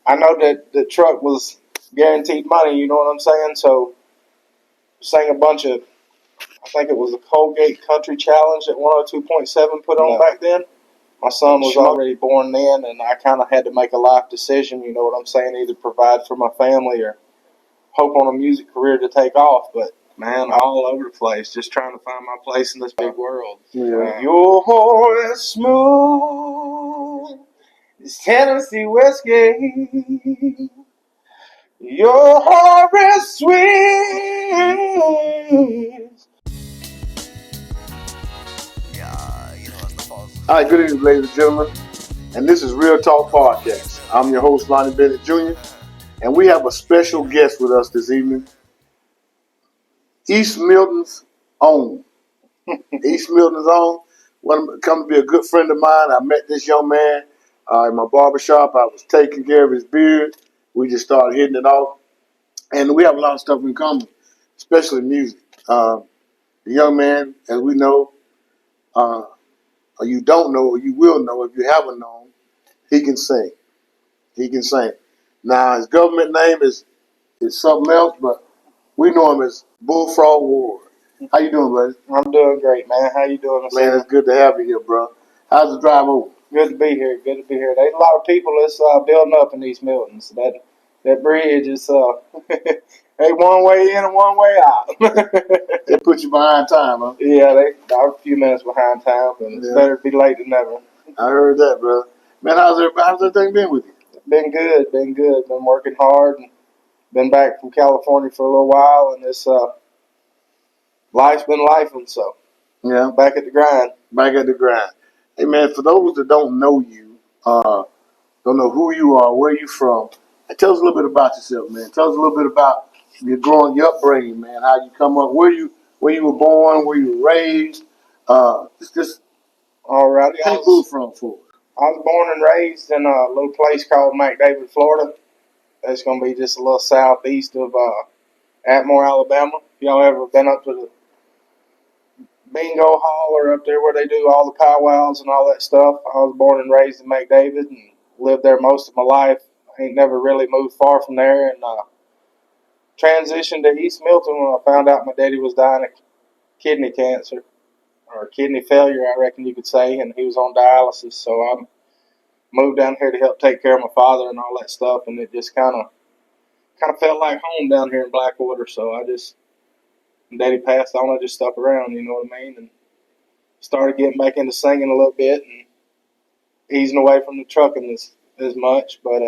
I know that the truck was guaranteed money, you know what I'm saying? So sang a bunch of, I think it was the Colgate Country Challenge that 102.7 put on back then. My son was already born then, and I kind of had to make a life decision, you know what I'm saying, either provide for my family or hope on a music career to take off. But, man, all over the place, just trying to find my place in this big world. Yeah. You're as smooth as Tennessee whiskey. Your heart is sweet. All right, good evening, ladies and gentlemen. And this is Real Talk Podcast. I'm your host, Lonnie Bennett Jr., and we have a special guest with us this evening, East Milton's own. East Milton's own. Come to be a good friend of mine. I met this young man in my barbershop. I was taking care of his beard. We just started hitting it off. And we have a lot of stuff in common, especially music. The young man, as we know, or you don't know, or you will know if you haven't known, he can sing. He can sing. Now, his government name is something else, but we know him as Bullfrog Ward. How you doing, buddy? I'm doing great, man. How you doing? Man, it's good to have you here, bro. How's the drive over? Good to be here. Good to be here. There's a lot of people that's building up in East Milton. So that bridge is they one way in and one way out. They put you behind time, huh? Yeah, they are a few minutes behind time, and it's better to be late than never. I heard that, bro. Man, how's everything been with you? Been good. Been working hard. And been back from California for a little while, and this life's been lifing. So yeah, back at the grind. Back at the grind. Hey, man, for those that don't know you, don't know who you are, where you from, tell us a little bit about yourself, man. Tell us a little bit about your upbringing, man. How you come up, where you were born, where you were raised. Just all right. Where you moved from for? I was born and raised in a little place called McDavid, Florida. That's going to be just a little southeast of Atmore, Alabama. If y'all ever been up to the bingo hall or up there where they do all the powwows and all that stuff, I was born and raised in McDavid and lived there most of my life. I ain't never really moved far from there, and transitioned to East Milton when I found out my daddy was dying of kidney cancer, or kidney failure, I reckon you could say, and he was on dialysis. So I moved down here to help take care of my father and all that stuff, and it just kind of felt like home down here in Blackwater. So when Daddy passed on, I just stuck around, you know what I mean, and started getting back into singing a little bit and easing away from the trucking as much. But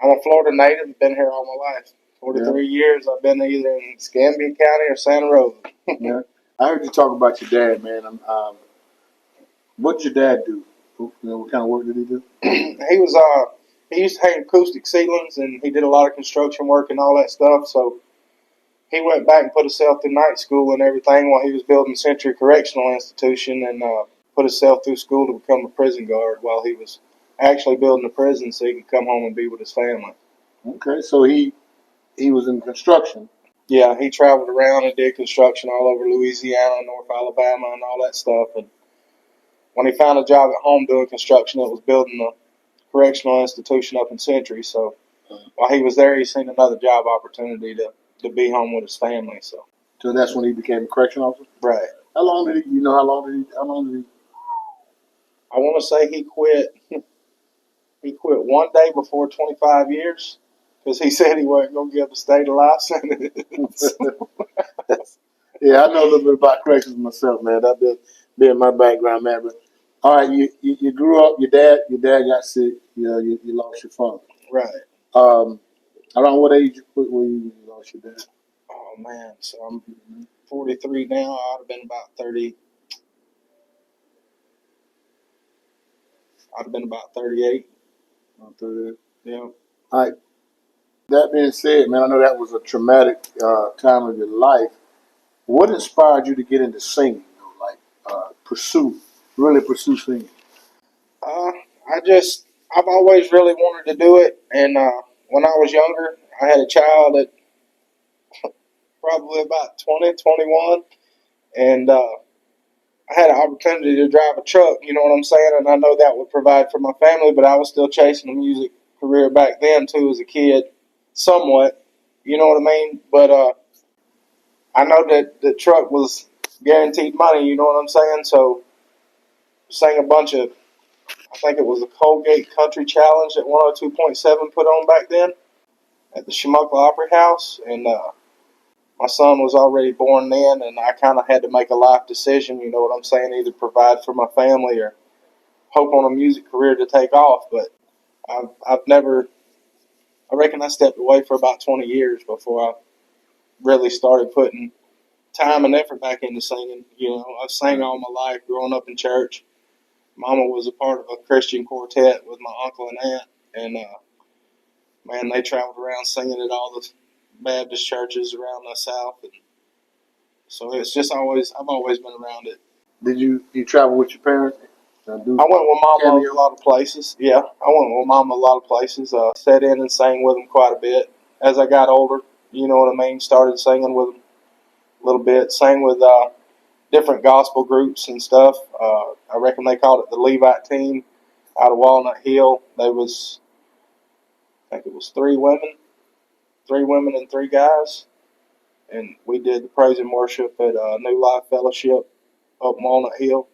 I'm a Florida native. I've been here all my life. 43 years. I've been either in Escambia County or Santa Rosa. Yeah. I heard you talk about your dad, man. What did your dad do? What kind of work did he do? He used to hang acoustic ceilings, and he did a lot of construction work and all that stuff. So he went back and put himself through night school and everything while he was building Century Correctional Institution, and put himself through school to become a prison guard while he was actually building a prison so he could come home and be with his family. Okay, so he was in construction. Yeah, he traveled around and did construction all over Louisiana, North Alabama, and all that stuff. And when he found a job at home doing construction, it was building a correctional institution up in Century. So while he was there, he seen another job opportunity to be home with his family. So that's when he became a correctional officer? Right. How long did he? How long did he? I want to say he quit. He quit one day before 25 years. Because he said he wasn't going to give the state a life sentence. Yeah, I know a little bit about corrections myself, man. That been my background, man. But all right, you grew up. Your dad got sick. You lost your father. Right. Around what age were you lost your dad? Oh man, so I'm 43 now. I'd have been about 30. I'd have been about 38. About 38. Yeah. All right. That being said, man, I know that was a traumatic time of your life. What inspired you to get into singing? Really pursue singing? I've always really wanted to do it, and when I was younger, I had a child at probably about 20, 21, and I had an opportunity to drive a truck. You know what I'm saying? And I know that would provide for my family, but I was still chasing the music career back then too as a kid, somewhat. You know what I mean? But I know that the truck was guaranteed money. You know what I'm saying? So sang a bunch of. I think it was the Colgate Country Challenge that 102.7 put on back then at the Shamoka Opry House, and my son was already born then, and I kind of had to make a life decision. You know what I'm saying? Either provide for my family or hope on a music career to take off. But I've never. I reckon I stepped away for about 20 years before I really started putting time and effort back into singing. You know, I've sang all my life growing up in church. Mama was a part of a Christian quartet with my uncle and aunt, and man, they traveled around singing at all the Baptist churches around the South, and so it's just I've always been around it. Did you travel with your parents? I went with Mama a lot of places. Yeah, I went with Mama a lot of places. Sat in and sang with them quite a bit. As I got older, you know what I mean, started singing with them a little bit. Sang with different gospel groups and stuff. I reckon they called it the Levite team out of Walnut Hill. There was, I think it was three women and three guys, and we did the praise and worship at New Life Fellowship up Walnut Hill.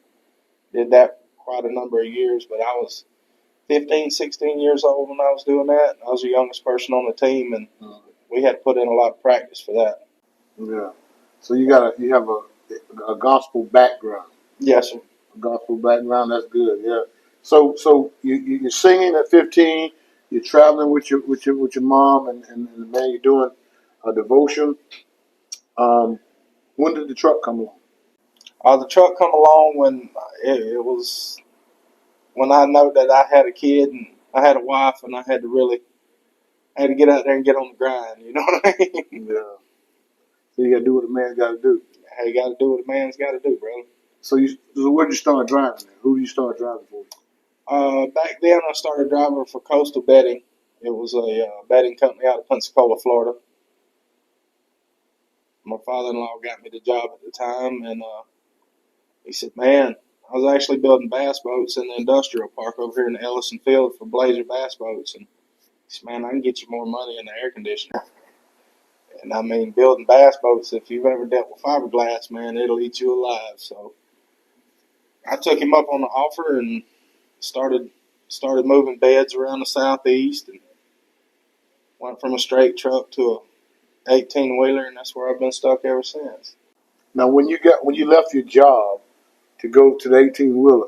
Did that quite a number of years, but I was 15, 16 years old when I was doing that. I was the youngest person on the team, and we had to put in a lot of practice for that. Yeah. So you have a gospel background. Yes, sir. A gospel background. That's good. Yeah. So you're singing at 15. You're traveling with your mom, and man, you're doing a devotion. When did the truck come along? The truck come along when it was when I know that I had a kid and I had a wife, and I had to get out there and get on the grind. You know what I mean? Yeah. So you got to do what a man's got to do. Hey, you got to do what a man's got to do, brother. So where did you start driving? Who did you start driving for? Back then, I started driving for Coastal Betting. It was a betting company out of Pensacola, Florida. My father-in-law got me the job at the time, and he said, "Man, I was actually building bass boats in the industrial park over here in the Ellison Field for Blazer bass boats, and he said, man, I can get you more money in the air conditioner." And I mean, building bass boats, if you've ever dealt with fiberglass, man, it'll eat you alive. So I took him up on the offer and started moving beds around the southeast, and went from a straight truck to a 18-wheeler, and that's where I've been stuck ever since. Now, when you left your job to go to the 18-wheeler,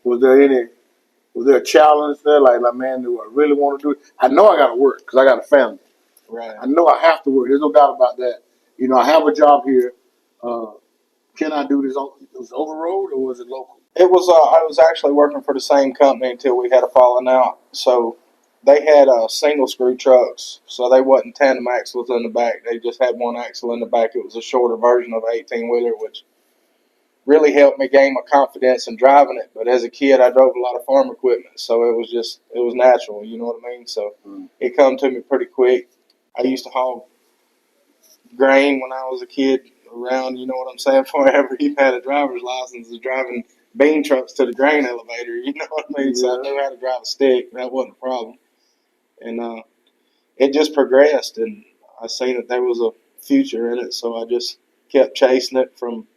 was there a challenge there? Like, man, do I really want to do it? I know I got to work because I got a family. Right. I know I have to work. There's no doubt about that. You know, I have a job here. Can I do this? Was it over road or was it local? It was. I was actually working for the same company until we had a falling out. So they had single screw trucks, so they wasn't tandem axles in the back. They just had one axle in the back. It was a shorter version of an 18-wheeler, which really helped me gain my confidence in driving it. But as a kid, I drove a lot of farm equipment, so it was natural. You know what I mean? So it come to me pretty quick. I used to haul grain when I was a kid around, you know what I'm saying, before I ever even had a driver's license, was driving bean trucks to the grain elevator, you know what I mean? Yeah. So I knew how to drive a stick. That wasn't a problem. And it just progressed, and I seen that there was a future in it, so I just kept chasing it from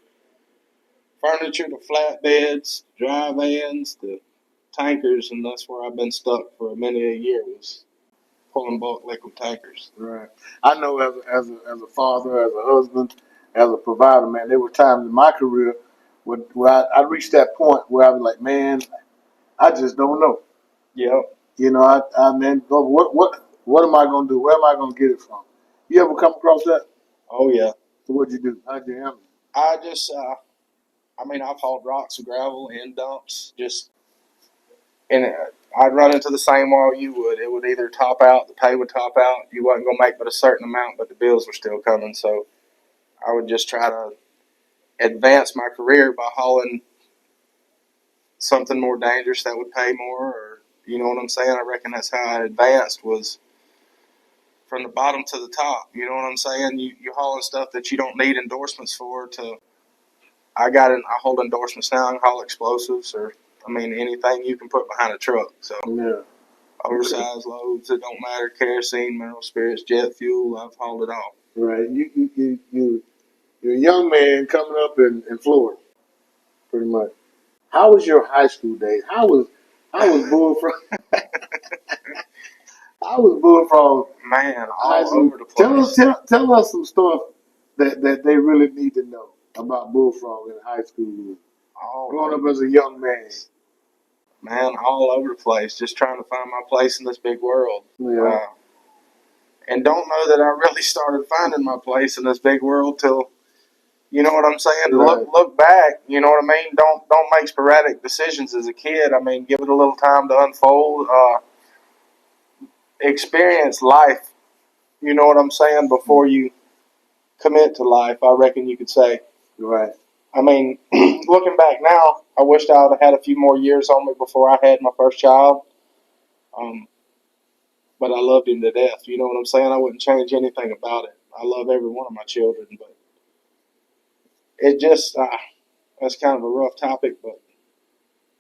furniture to flatbeds, dry vans to tankers, and that's where I've been stuck for many a year, was pulling bulk liquid tankers. Right. I know as a father, as a husband, as a provider, man, there were times in my career where I reached that point where I was like, man, I just don't know. Yeah. You know, man, what am I going to do? Where am I going to get it from? You ever come across that? Oh, yeah. So what'd you do? How'd you handle it? I just, I've hauled rocks and gravel in dumps, and I'd run into the same wall you would. It would either top out, the pay would top out. You wasn't going to make but a certain amount, but the bills were still coming. So I would just try to advance my career by hauling something more dangerous that would pay more, or, you know what I'm saying? I reckon that's how I advanced, was from the bottom to the top. You know what I'm saying? You hauling stuff that you don't need endorsements for to, I hold endorsements now. I can haul explosives, or, anything you can put behind a truck. So yeah. Oversized loads, it don't matter, kerosene, mineral spirits, jet fuel, I've hauled it all. Right. You're a young man coming up in Florida, pretty much. How was your high school days? How was Bullfrog? How was Bullfrog Man, high all school? over the Tell us place. tell us some stuff that they really need to know about Bullfrog in high school. All Growing up over as the a young man. place. Man, all over the place, just trying to find my place in this big world. Yeah. And don't know that I really started finding my place in this big world till, you know what I'm saying? To Right. look back, you know what I mean? Don't make sporadic decisions as a kid. I mean, give it a little time to unfold. Experience life, you know what I'm saying, before you commit to life, I reckon you could say. Right. I mean, looking back now, I wished I would have had a few more years on me before I had my first child. Um, but I loved him to death. You know what I'm saying? I wouldn't change anything about it. I love every one of my children, but it just, that's kind of a rough topic, but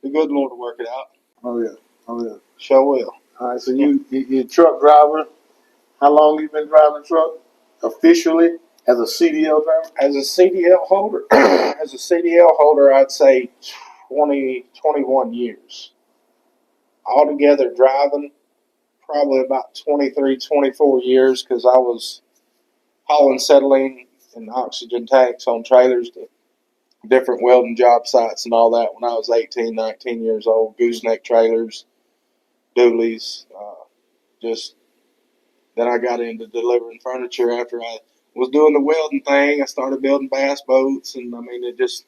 the good Lord will work it out. Oh yeah. Oh yeah. Sure will. All right. So you're a truck driver. How long you been driving a truck officially as a CDL driver? As a CDL holder, I'd say 21 years. Altogether driving, probably about 23, 24 years because I was hauling acetylene and oxygen tanks on trailers to different welding job sites and all that when I was 18, 19 years old. Gooseneck trailers, dualies, just then I got into delivering furniture after I was doing the welding thing. I started building bass boats, and I mean, it just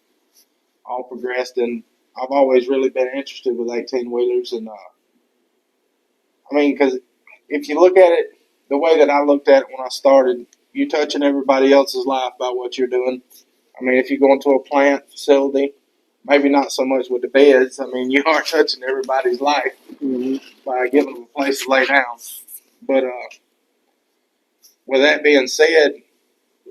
all progressed. And I've always really been interested with 18 wheelers. And I mean, because if you look at it the way that I looked at it when I started, you're touching everybody else's life by what you're doing. I mean, if you go into a plant facility, maybe not so much with the beds. I mean, you are touching everybody's life by giving them a place to lay down. But with that being said,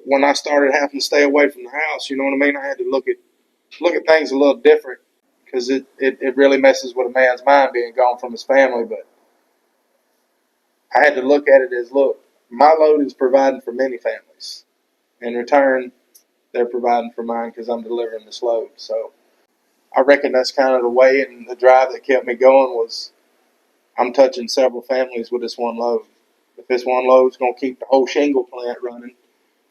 when I started having to stay away from the house, you know what I mean? I had to look at things a little different because it really messes with a man's mind being gone from his family. But I had to look at it as, look, my load is providing for many families. In return, they're providing for mine because I'm delivering this load. So I reckon that's kind of the way and the drive that kept me going was I'm touching several families with this one load. If this one load's going to keep the whole shingle plant running,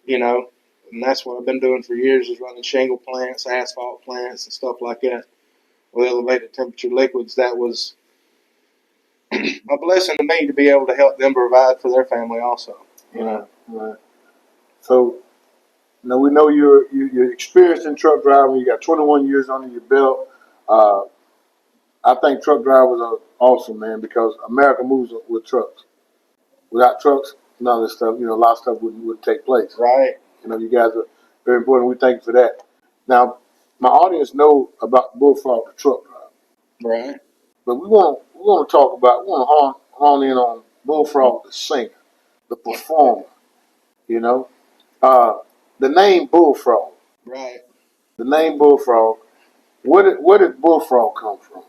you know, and that's what I've been doing for years is running shingle plants, asphalt plants, and stuff like that with elevated temperature liquids. That was a blessing to me to be able to help them provide for their family also. You know, Right. So now we know you're experienced in truck driving. You got 21 years under your belt. Uh, I think truck drivers are awesome, man, because America moves with trucks. Without trucks, none of this stuff, a lot of stuff wouldn't take place. right? You guys are very important. We thank you for that. Now, my audience know about Bullfrog the truck driver, Right. but we want to talk about, we want to hone in on Bullfrog the singer, the performer. You know, uh, the name Bullfrog. Right. The name Bullfrog. Where did Bullfrog come from?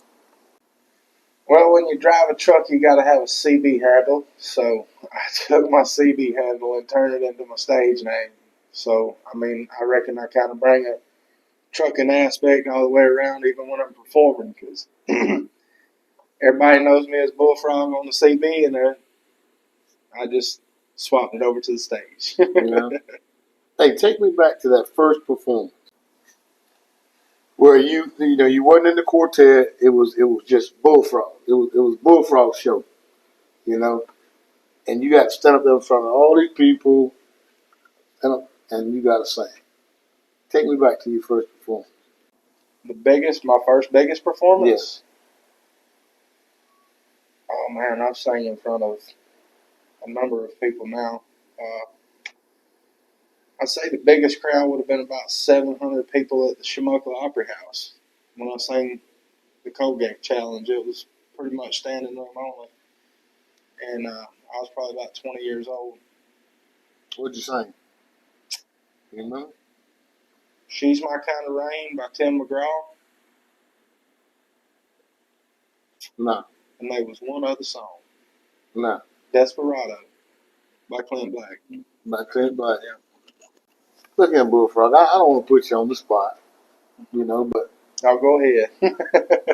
Well, when you drive a truck, you got to have a CB handle. So I took my CB handle and turned it into my stage name. So, I mean, I reckon I kind of bring a trucking aspect all the way around, even when I'm performing, because everybody knows me as Bullfrog on the CB, and I just swapped it over to the stage. Yeah. Hey, take me back to that first performance where you wasn't in the quartet. It was just Bullfrog. It was Bullfrog's show. You know, and you got to stand up there in front of all these people, and you got to sing. Take me back to your first performance. My first biggest performance. Yes. Oh man, I've sang in front of a number of people now. I'd say the biggest crowd would have been about 700 people at the Shamoka Opry House when I sang the Colgate Challenge. It was pretty much standing room only, and I was probably about 20 years old. What'd you sing? You remember? "She's My Kind of Rain" by Tim McGraw, No. and there was one other song. Nah. Desperado by Clint Black. By Clint Black. Yeah. Look at Bullfrog. I don't want to put you on the spot, but Go ahead.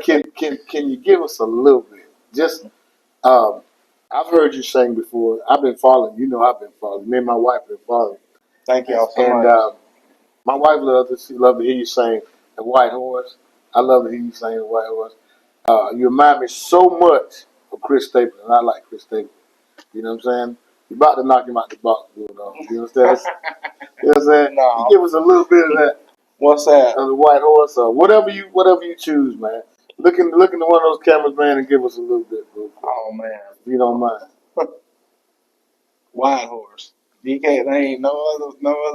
can you give us a little bit? Just I've heard you sing before. I've been following. I've been following. Me and my wife have been following. Thank y'all so And much. my wife she loved to hear you sing The White Horse. I love to hear you sing The White Horse. You remind me so much of Chris Stapleton, and I like Chris Stapleton. You know what I'm saying? You're about to knock him out the box, Bulldog. You understand? You know what I'm saying? No. You give us a little bit of that. What's that? Of The White Horse, or whatever you choose, man. Look into one of those cameras, man, and give us a little bit, bro. Oh man. If you don't mind. White Horse. You can't. There ain't no other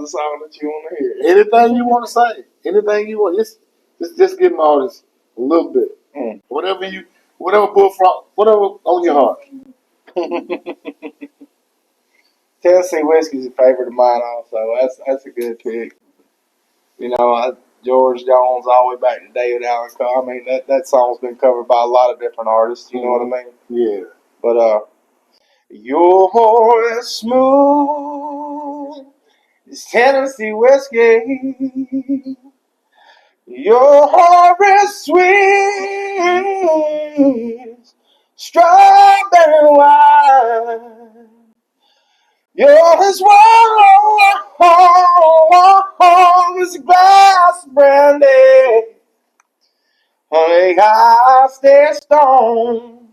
song that you want to hear. Anything you want to say, anything you want, just give me all this a little bit. Whatever Bullfrog, whatever on your heart. Tennessee Whiskey's a favorite of mine also. That's a good pick. George Jones all the way back to David Allen Coe. I mean, that song's been covered by a lot of different artists. You know what I mean? Yeah. But you're as smooth as Tennessee Whiskey. You're as sweet as strawberry wine. You're as warm as a glass of brandy. Honey, I stay stoned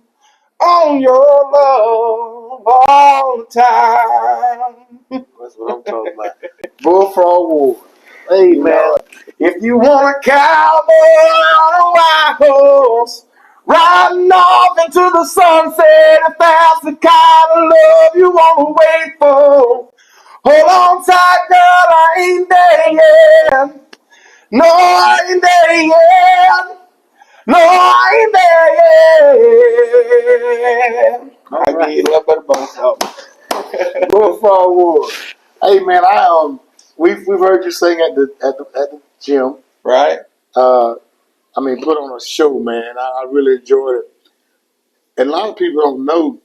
on your love all the time. That's what I'm talking about. Bullfrog Ward. Hey, man. If you want a cowboy on a white horse, riding off into the sunset, if that's the kind of love you want to wait for, hold on tight, girl, I ain't there yet. No, I ain't there yet. No, I ain't there yet. I give you a little bit of both of them. Bullfrog Ward. Hey, man, we've heard you sing at the gym. Right? Put on a show, man. I really enjoyed it. And a lot of people don't know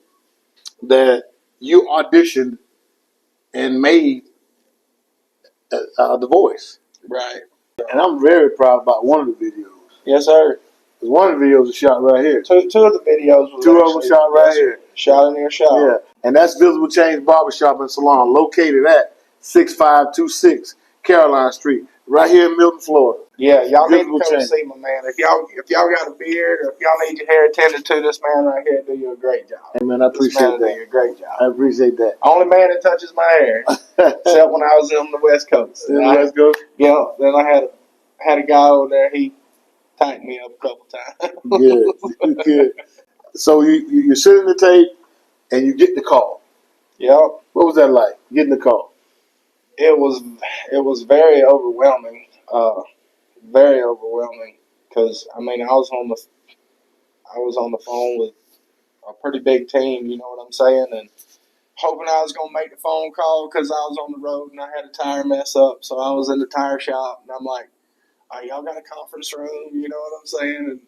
that you auditioned and made The Voice. Right. And I'm very proud about one of the videos. Yes, sir. Because one of the videos is shot right here. Two of the videos was Two of them shot right here. Shot in your shop. Yeah. And that's Visible Change Barbershop and Salon, located at 6526 Caroline Street, right here in Milton, Florida. Yeah, y'all Visible need to come Change. see my man. If y'all got a beard or if y'all need your hair attended to, this man right here do you a great job. Hey, man, I appreciate that. Do you a great job. I appreciate that. Only man that touches my hair, except when I was on the West Coast. West Coast? Yeah, then I had a guy over there. He tightened me up a couple times. Good. So you're sitting the tape and you get the call. Yep. What was that like, getting the call? It was very overwhelming. Very overwhelming because I was on the phone with a pretty big team. You know what I'm saying? And hoping I was gonna make the phone call because I was on the road and I had a tire mess up. So I was in the tire shop and I'm like, "Oh, y'all got a conference room?" You know what I'm saying? And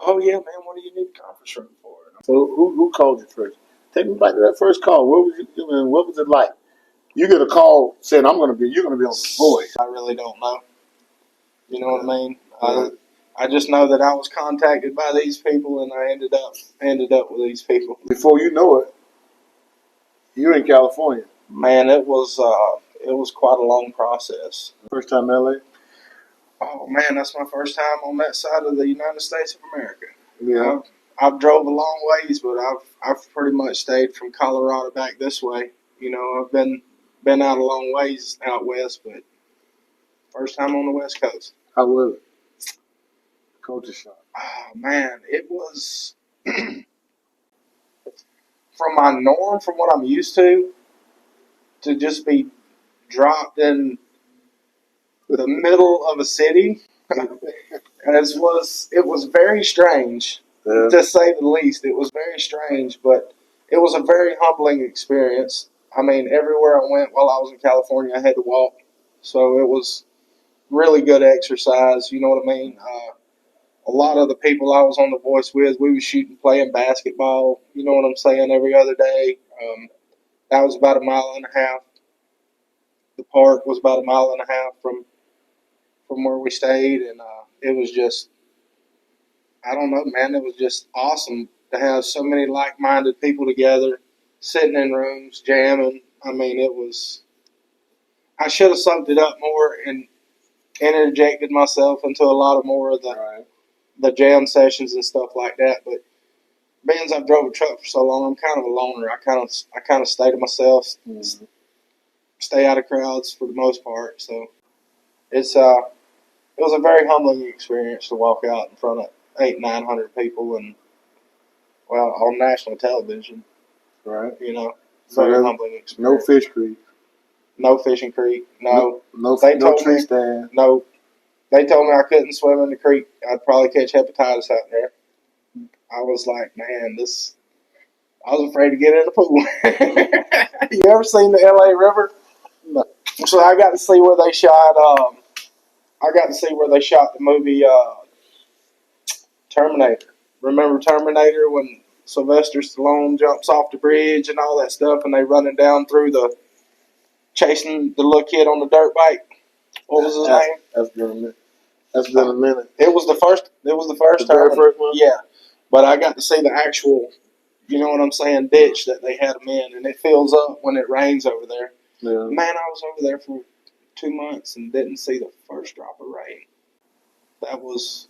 oh yeah, man, what do you need a conference room for? So who called you first? Take me back to that first call. What was you doing? What was it like? You get a call saying you're gonna be on The Voice. I really don't know. You know what I mean? I just know that I was contacted by these people and I ended up with these people. Before you know it, you're in California. Man, it was quite a long process. First time LA? Oh man, that's my first time on that side of the United States of America. Yeah. I've drove a long ways, but I've pretty much stayed from Colorado back this way. I've been out a long ways out west, but first time on the West Coast. How was it? Culture shock. Oh man, it was from my norm, from what I'm used to just be dropped in the middle of a city. It was very strange, to say the least. It was very strange, but it was a very humbling experience. I mean, everywhere I went while I was in California, I had to walk, so it was really good exercise. You know what I mean? a lot of the people I was on The Voice with, we was shooting, playing basketball. You know what I'm saying? Every other day. That was about a mile and a half. The park was about a mile and a half from where we stayed, and it was just, I don't know, man. It was just awesome to have so many like-minded people together, sitting in rooms, jamming. I mean, it was. I should have summed it up more and interjected myself into a lot of more of the jam sessions and stuff like that. But being as I've drove a truck for so long, I'm kind of a loner. I kind of stay to myself, stay out of crowds for the most part. So it's it was a very humbling experience to walk out in front of 900 people and on national television. Right. You know, So very humbling experience. No Fish Creek. No Fishing Creek. No They no tree stand. No. They told me I couldn't swim in the creek. I'd probably catch hepatitis out there. I was like, man, I was afraid to get in the pool. You ever seen the L.A. River? No. So I got to see where they shot. I got to see where they shot the movie Terminator. Remember Terminator when Sylvester Stallone jumps off the bridge and all that stuff, and they running down through chasing the little kid on the dirt bike. What was his name? That's been a minute. That's been a minute. It was the first. It was the first The time. very first one. Yeah, but I got to see the actual. You know what I'm saying? Ditch that they had them in, and it fills up when it rains over there. Yeah. Man, I was over there for 2 months and didn't see the first drop of rain. That was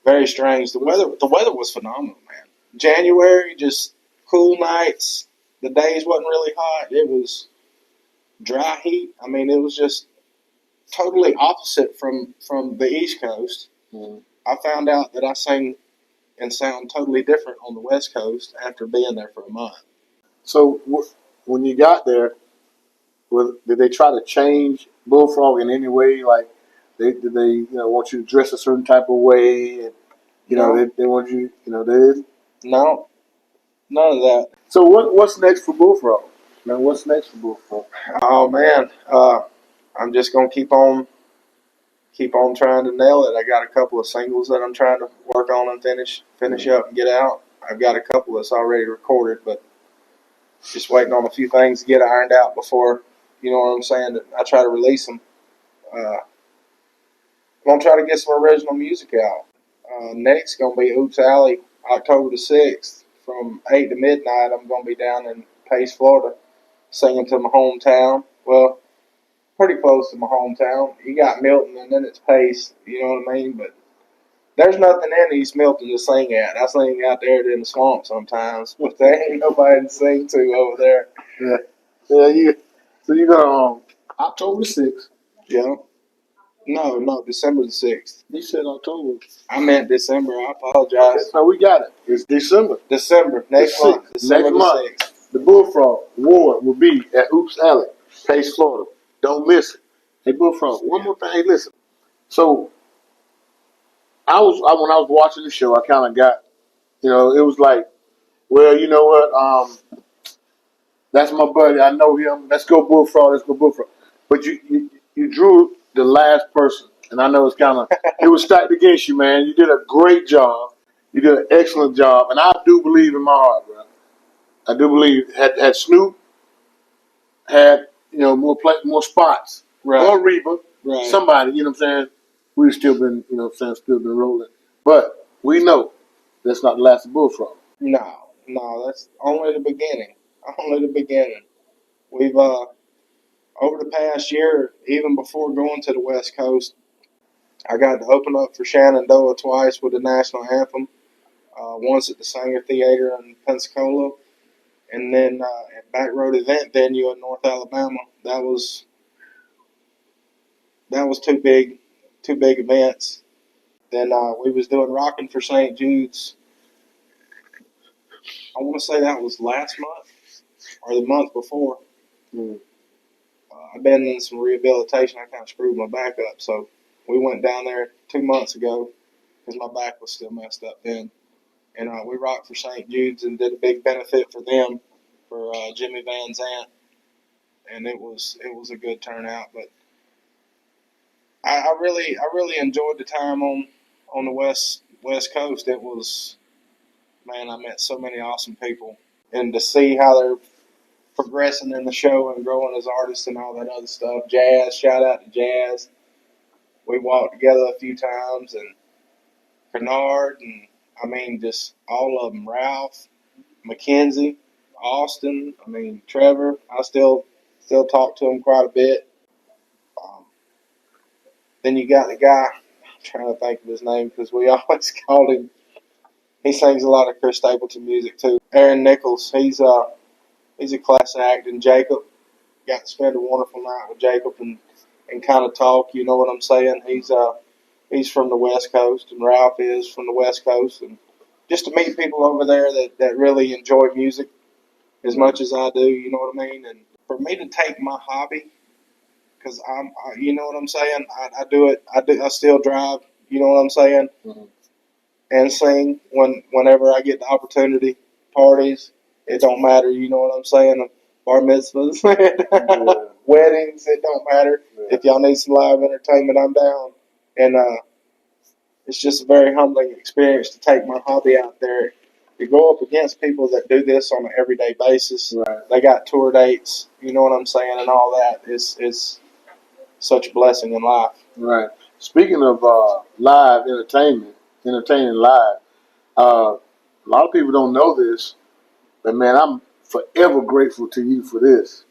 very strange. The weather was phenomenal, man. January, just cool nights. The days wasn't really hot. It was dry heat. I mean, it was just totally opposite from the East Coast. Mm. I found out that I sing and sound totally different on the West Coast after being there for a month. So when you got there, did they try to change Bullfrog in any way? Like, did they want you to dress a certain type of way? And, they want you, No, none of that. So what's next for Bullfrog? Man, what's next for Bullfrog? Oh man, I'm just gonna keep on trying to nail it. I got a couple of singles that I'm trying to work on and finish up and get out. I've got a couple that's already recorded, but just waiting on a few things to get ironed out before, you know what I'm saying, that I try to release them. I'm gonna try to get some original music out. Next gonna be Oops Alley, October the 6th from 8 to midnight. I'm gonna be down in Pace, Florida, singing to my hometown. Well, pretty close to my hometown. You got Milton and then it's Pace, you know what I mean? But there's nothing in East Milton to sing at. I sing out there in the swamp sometimes, but there ain't nobody to sing to over there. Yeah. So you got October the 6th. Yeah. No, December the 6th. You said October. I meant December. I apologize. No, we got it. It's December. December. Next month. December the 6th. The Bullfrog Ward will be at Oops Alley, Pace, Florida. Don't miss it. Hey, Bullfrog, one more thing. Hey, listen. So, when I was watching the show, I kind of got, it was like, well, you know what? That's my buddy. I know him. Let's go Bullfrog. Let's go Bullfrog. But you drew the last person, and I know it was stacked against you, man. You did a great job. You did an excellent job, and I do believe in my heart, bro. I do believe had Snoop had more spots, right, or Reba, right, somebody, you know what I'm saying, we've still been still been rolling. But we know that's not the last of Bullfrog. No, that's only the beginning. Only the beginning. We've over the past year, even before going to the West Coast, I got to open up for Shenandoah twice with the national anthem. Once at the Sanger Theater in Pensacola, and then at Back Road Event Venue in North Alabama. That was two big events. Then we was doing Rockin' for St. Jude's. I want to say that was last month or the month before. Mm. I've been in some rehabilitation. I kind of screwed my back up, so we went down there 2 months ago because my back was still messed up then. And we rocked for St. Jude's and did a big benefit for them, for Jimmy Van Zant, and it was a good turnout. But I really enjoyed the time on on the West Coast, it was, man, I met so many awesome people, and to see how they're progressing in the show and growing as artists and all that other stuff. Jazz, shout out to Jazz. We walked together a few times, and Bernard, and I mean, just all of them. Ralph, Mackenzie, Austin. I mean, Trevor. I still talk to him quite a bit. Um, then you got the guy. I'm trying to think of his name because we always called him. He sings a lot of Chris Stapleton music too. Aaron Nichols. He's a class act, and Jacob. Got to spend a wonderful night with Jacob and kind of talk. You know what I'm saying? He's from the West Coast, and Ralph is from the West Coast, and just to meet people over there that really enjoy music as much as I do. You know what I mean? And for me to take my hobby, because you know what I'm saying? I do it. I still drive. You know what I'm saying? Mm-hmm. And sing whenever I get the opportunity. Parties, it don't matter. You know what I'm saying? Bar mitzvahs, weddings, it don't matter. Yeah. If y'all need some live entertainment, I'm down. And it's just a very humbling experience to take my hobby out there. To go up against people that do this on an everyday basis. Right. They got tour dates, you know what I'm saying, and all that. It's such a blessing in life. Right. Speaking of live entertaining live, a lot of people don't know this, but man, I'm forever grateful to you for this.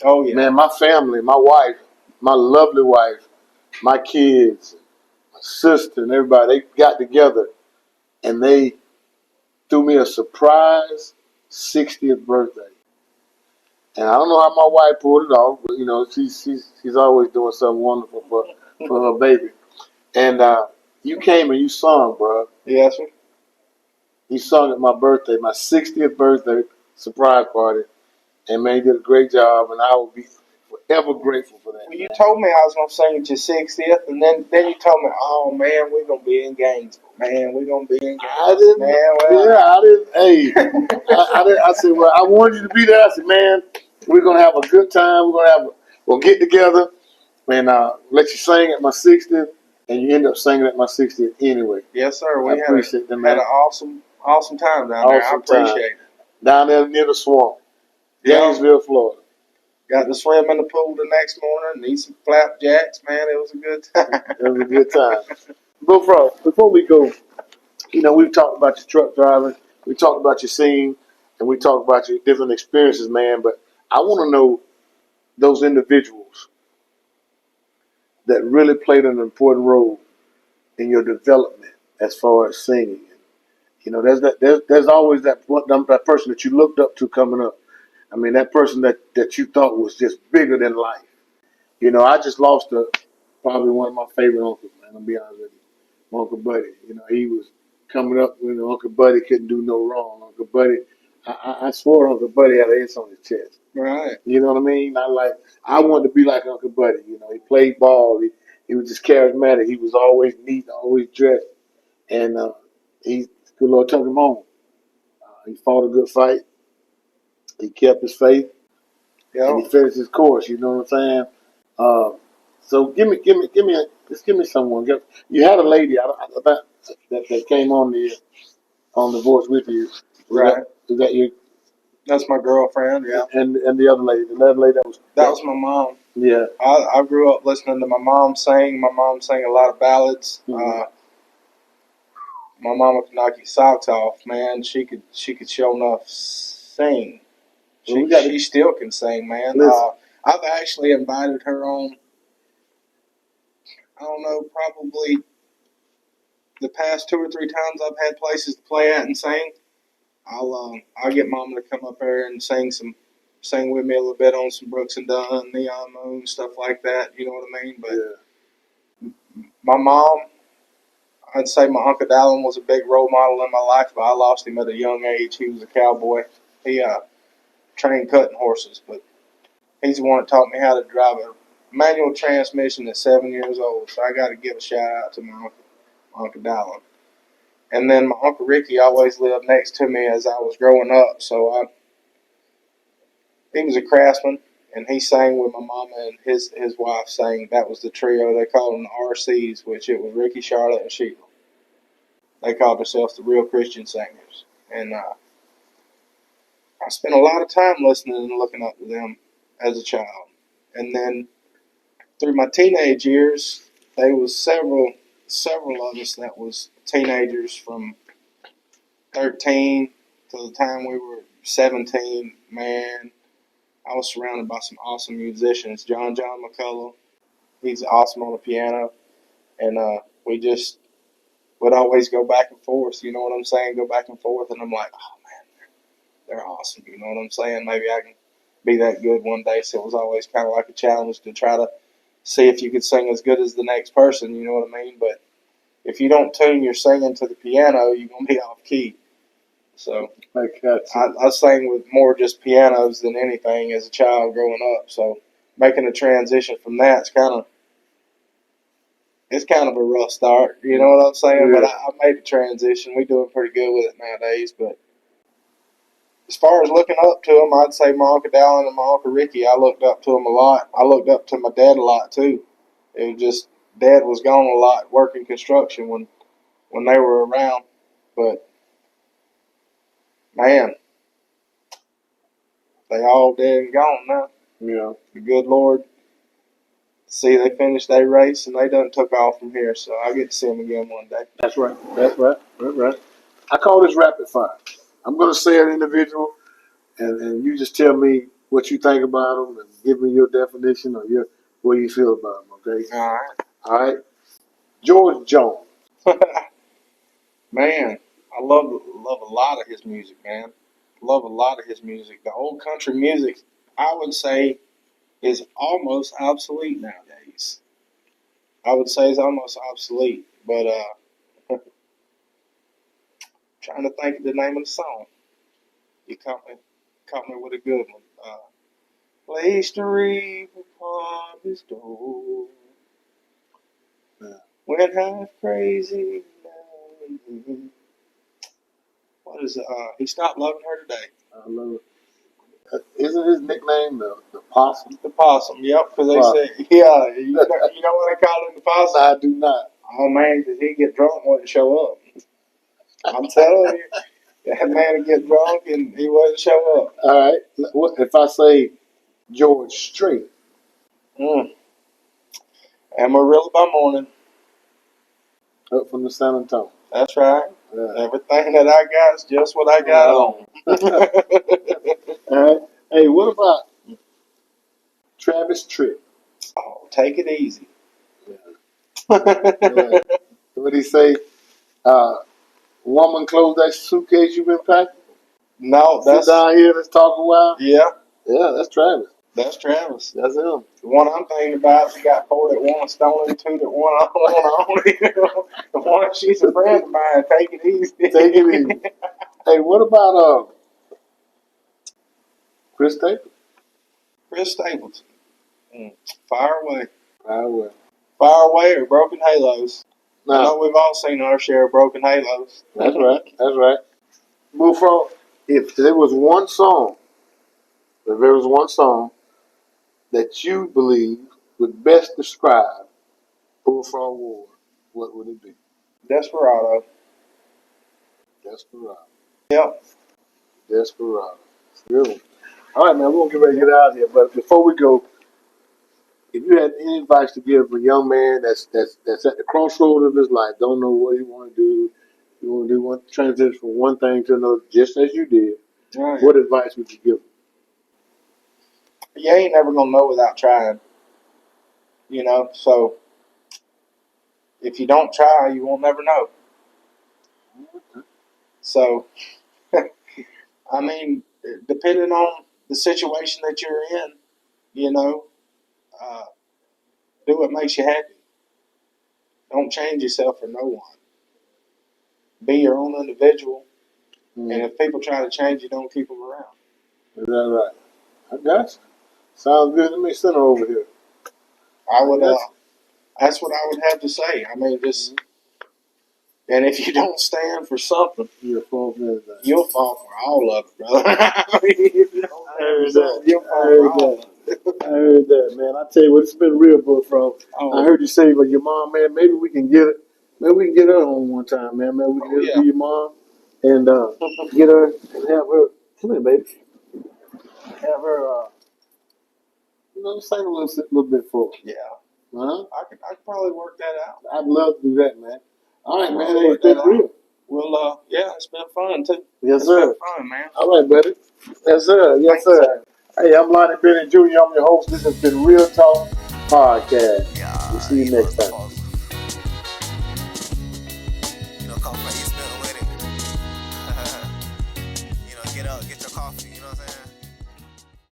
Oh, yeah. Man, my family, my wife, my lovely wife, my kids, my sister, and everybody, they got together and they threw me a surprise 60th birthday. And I don't know how my wife pulled it off, but you know, she's always doing something wonderful for her baby. And you came and you sung, bro. Yes, sir. You sung at my birthday, my 60th birthday surprise party. And man, you did a great job, and I will be forever grateful for that. Well, you told me I was gonna sing at your 60th, and then you told me, oh man, we're gonna be in Gainesville. Man, we're gonna be in Gainesville. I didn't. Man, well, yeah, I didn't. Hey, I didn't. I said, well, I wanted you to be there. I said, man, we're gonna have a good time. We'll get together and let you sing at my 60th, and you end up singing at my 60th anyway. Yes, sir. We I appreciate that, man. Had an awesome time down there. I appreciate it. Down there near the swamp, Gainesville, Florida. Got to swim in the pool the next morning, eat some flapjacks. Man, it was a good time. It was a good time. Bullfrog, before we go, you know, we've talked about your truck driving, we talked about your singing, and we talked about your different experiences, man. But I want to know those individuals that really played an important role in your development as far as singing. You know, there's always that person that you looked up to coming up. I mean, that person that you thought was just bigger than life. You know, I just lost probably one of my favorite uncles, man. I'll be honest with you. My Uncle Buddy. You know, he was coming up when Uncle Buddy couldn't do no wrong. Uncle Buddy, I swore Uncle Buddy had an ace on his chest. Right. You know what I mean? I wanted to be like Uncle Buddy. You know, he played ball. He was just charismatic. He was always neat, always dressed. And the Lord took him home. He fought a good fight. He kept his faith. Yep. And he finished his course. You know what I'm saying? So give me someone. You had a lady that came on the voice with you. Right. Is that you? That's my girlfriend. Yeah. And the other lady, that was my mom. Yeah. I grew up listening to my mom sing. My mom sang a lot of ballads. Mm-hmm. My mama could knock your socks off, man. She could show enough sing. She still can sing, man. I've actually invited her on. I don't know, probably the past 2 or 3 times I've had places to play at and sing. I'll get Mama to come up there and sing with me a little bit on some Brooks and Dunn, Neon Moon, stuff like that. You know what I mean? But yeah. My mom, I'd say my Uncle Dallin was a big role model in my life, but I lost him at a young age. He was a cowboy. He trained cutting horses, but he's the one that taught me how to drive a manual transmission at 7 years old. So I got to give a shout out to my Uncle Dallin. And then my Uncle Ricky always lived next to me as I was growing up. So he was a craftsman, and he sang with my mama, and his wife sang. That was the trio. They called them the RCs, which it was Ricky, Charlotte, and Sheila. They called themselves the Real Christian Singers. And I spent a lot of time listening and looking up to them as a child. And then through my teenage years, there was several of us that was teenagers from 13 to the time we were 17. Man, I was surrounded by some awesome musicians. John McCullough, he's awesome on the piano. And we just would always go back and forth, you know what I'm saying? Go back and forth, and I'm like, oh man, they're awesome, you know what I'm saying? Maybe I can be that good one day. So it was always kind of like a challenge to try to see if you could sing as good as the next person, you know what I mean? But if you don't tune your singing to the piano, you're going to be off key. So I sang with more just pianos than anything as a child growing up. So making a transition from that's it's kind of a rough start, you know what I'm saying? Yeah. But I made the transition. We're doing pretty good with it nowadays. But as far as looking up to them, I'd say my Uncle Dallin and my Uncle Ricky, I looked up to them a lot. I looked up to my dad a lot, too. It was just, Dad was gone a lot working construction when they were around. But, man, they all dead and gone now. Yeah. The good Lord. See, they finished their race, and they done took off from here, so I'll get to see them again one day. That's right. I call this rapid fire. I'm going to say an individual, and you just tell me what you think about them and give me your definition or what you feel about them, okay? All right. George Jones. Man, I love a lot of his music, man. Love a lot of his music. The old country music, I would say, is almost obsolete nowadays. I would say it's almost obsolete, but trying to think of the name of the song. You caught me with a good one. Placed a reef upon his door. Went half crazy. What is it? He stopped loving her today. I love it. Isn't his nickname the Possum? The Possum, yep, because they say, yeah, you know what they call him, the Possum? I do not. Oh, man, did he get drunk and wouldn't show up? I'm telling you, that man would get drunk and he wouldn't show up. All right. What if I say George Strait? Amarillo by morning. Up from the San Antonio. That's right. Yeah. Everything that I got is just what I got on. All right. Hey, what about Travis Tritt? Oh, take it easy. Yeah. What did he say? Woman, close that suitcase you've been packing. No, that's sit down here. Let's talk a while. Yeah, that's Travis. That's Travis. That's him. The one I'm thinking about, she got 4 that want to stone and 2 that want on. The one, she's a friend of mine. Take it easy. Take it easy. Hey, what about Chris Stapleton? Chris Stapleton. Fire away. Fire away. Fire away or Broken Halos. No. I know we've all seen our share of Broken Halos. That's right. That's right. Bullfrog, if there was one song that you believe would best describe Bullfrog Ward, what would it be? Desperado. Yep. Desperado. Really. All right, man, we're going to get ready to get out of here. But before we go, if you had any advice to give a young man that's at the crossroads of his life, don't know what he want to do, you want to do one transition from one thing to another, just as you did, right. What advice would you give him? You ain't never going to know without trying. You know, so if you don't try, you won't never know. So, I mean, depending on the situation that you're in, you know, do what makes you happy. Don't change yourself for no one. Be your own individual. And if people try to change you, don't keep them around. Is that right? I got you. Sounds good to me. Send her over here. I would. That's what I would have to say. I mean, just. And if you don't stand for something, you'll fall for anything. You'll fall for all of it, brother. I heard that, man. I tell you what, it's been real, Bullfrog. I heard you say, but your mom, man, maybe we can get Man, we can get her on one time, man. Man, we can Oh get her yeah. be your mom and get her and have her. Come here, baby. Have her. Sing a little bit for her. Yeah. Huh? I could probably work that out. I'd love to do that, man. All right, man. Hey, Work it's that been out. real. Well, yeah, it's been fun too. Yes, It's sir. been fun, man. All right, buddy. Yes, sir. Yes, Thanks. sir. Hey, I'm Lonnie Bennett Jr. I'm your host. This has been Real Talk Podcast. We'll see you next time. Come from East Milton with it. Get up, get your coffee, you know what I'm saying?